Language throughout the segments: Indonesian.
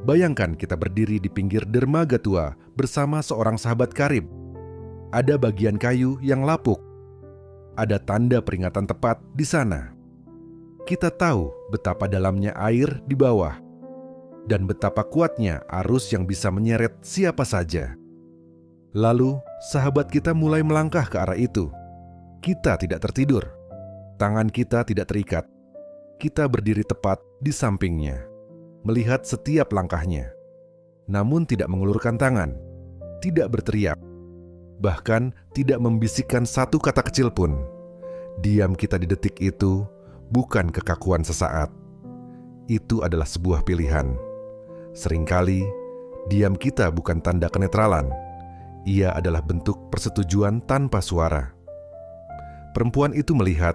Bayangkan kita berdiri di pinggir dermaga tua bersama seorang sahabat karib. Ada bagian kayu yang lapuk. Ada tanda peringatan tepat di sana. Kita tahu betapa dalamnya air di bawah dan betapa kuatnya arus yang bisa menyeret siapa saja. Lalu, sahabat kita mulai melangkah ke arah itu. Kita tidak tertidur. Tangan kita tidak terikat. Kita berdiri tepat di sampingnya, melihat setiap langkahnya. Namun tidak mengulurkan tangan, tidak berteriak, bahkan tidak membisikkan satu kata kecil pun. Diam kita di detik itu bukan kekakuan sesaat. Itu adalah sebuah pilihan. Seringkali, diam kita bukan tanda kenetralan. Ia adalah bentuk persetujuan tanpa suara. Perempuan itu melihat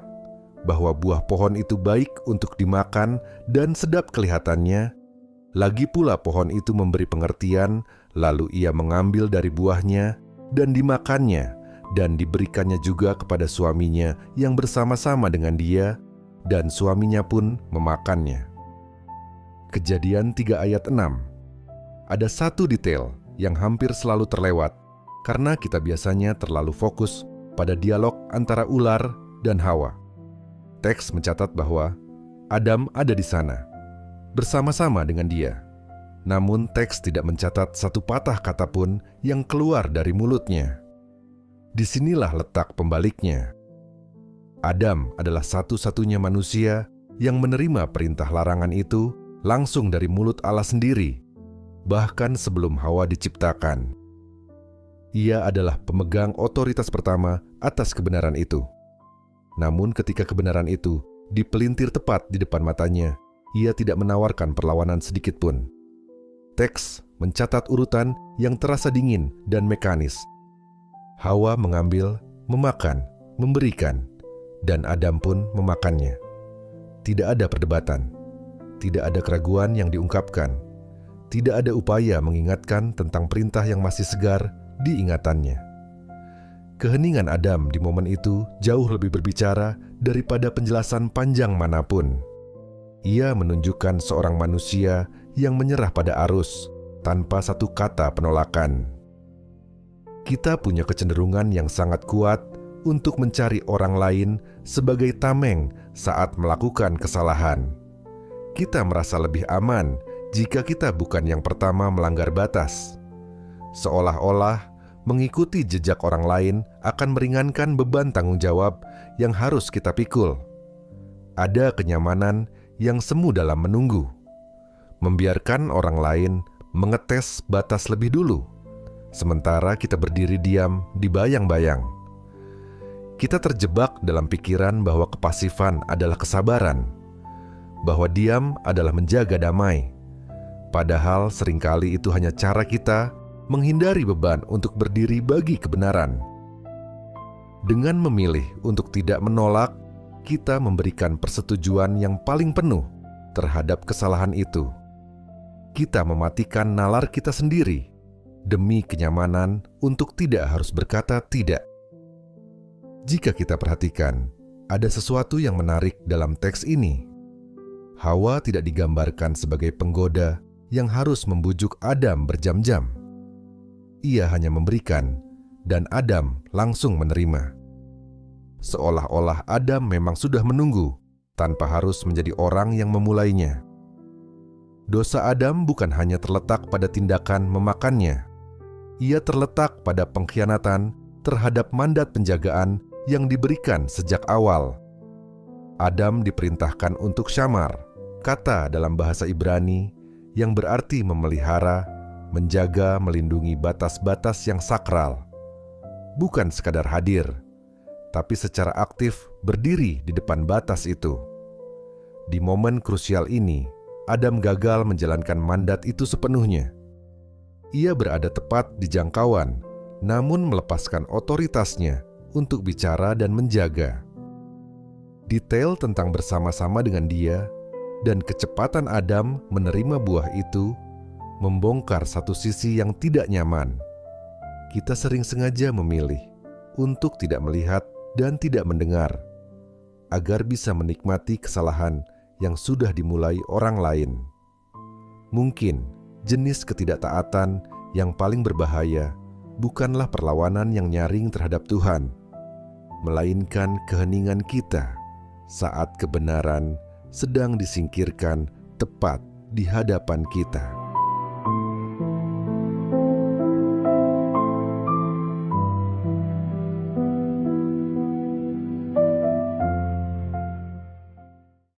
bahwa buah pohon itu baik untuk dimakan dan sedap kelihatannya. Lagi pula pohon itu memberi pengertian, lalu ia mengambil dari buahnya dan dimakannya, dan diberikannya juga kepada suaminya yang bersama-sama dengan dia, dan suaminya pun memakannya. Kejadian 3 ayat 6. Ada satu detail yang hampir selalu terlewat karena kita biasanya terlalu fokus pada dialog antara ular dan Hawa. Teks mencatat bahwa Adam ada di sana, bersama-sama dengan dia. Namun teks tidak mencatat satu patah kata pun yang keluar dari mulutnya. Disinilah letak pembaliknya. Adam adalah satu-satunya manusia yang menerima perintah larangan itu langsung dari mulut Allah sendiri, bahkan sebelum Hawa diciptakan. Ia adalah pemegang otoritas pertama atas kebenaran itu. Namun ketika kebenaran itu dipelintir tepat di depan matanya, ia tidak menawarkan perlawanan sedikit pun. Teks mencatat urutan yang terasa dingin dan mekanis. Hawa mengambil, memakan, memberikan, dan Adam pun memakannya. Tidak ada perdebatan. Tidak ada keraguan yang diungkapkan. Tidak ada upaya mengingatkan tentang perintah yang masih segar di ingatannya. Keheningan Adam di momen itu jauh lebih berbicara daripada penjelasan panjang manapun. Ia menunjukkan seorang manusia yang menyerah pada arus tanpa satu kata penolakan. Kita punya kecenderungan yang sangat kuat untuk mencari orang lain sebagai tameng saat melakukan kesalahan. Kita merasa lebih aman jika kita bukan yang pertama melanggar batas. Seolah-olah mengikuti jejak orang lain akan meringankan beban tanggung jawab yang harus kita pikul. Ada kenyamanan yang semu dalam menunggu. Membiarkan orang lain mengetes batas lebih dulu, sementara kita berdiri diam di bayang-bayang. Kita terjebak dalam pikiran bahwa kepasifan adalah kesabaran, bahwa diam adalah menjaga damai. Padahal seringkali itu hanya cara kita menghindari beban untuk berdiri bagi kebenaran. Dengan memilih untuk tidak menolak, kita memberikan persetujuan yang paling penuh terhadap kesalahan itu. Kita mematikan nalar kita sendiri demi kenyamanan untuk tidak harus berkata tidak. Jika kita perhatikan, ada sesuatu yang menarik dalam teks ini. Hawa tidak digambarkan sebagai penggoda yang harus membujuk Adam berjam-jam. Ia hanya memberikan, dan Adam langsung menerima. Seolah-olah Adam memang sudah menunggu, tanpa harus menjadi orang yang memulainya. Dosa Adam bukan hanya terletak pada tindakan memakannya. Ia terletak pada pengkhianatan terhadap mandat penjagaan yang diberikan sejak awal. Adam diperintahkan untuk syamar, kata dalam bahasa Ibrani yang berarti memelihara, menjaga, melindungi batas-batas yang sakral. Bukan sekadar hadir, tapi secara aktif berdiri di depan batas itu. Di momen krusial ini, Adam gagal menjalankan mandat itu sepenuhnya. Ia berada tepat di jangkauan, namun melepaskan otoritasnya untuk bicara dan menjaga. Detail tentang bersama-sama dengan dia dan kecepatan Adam menerima buah itu membongkar satu sisi yang tidak nyaman. Kita sering sengaja memilih untuk tidak melihat dan tidak mendengar, agar bisa menikmati kesalahan yang sudah dimulai orang lain. Mungkin Jenis ketidaktaatan yang paling berbahaya bukanlah perlawanan yang nyaring terhadap Tuhan, melainkan keheningan kita saat kebenaran sedang disingkirkan tepat di hadapan kita.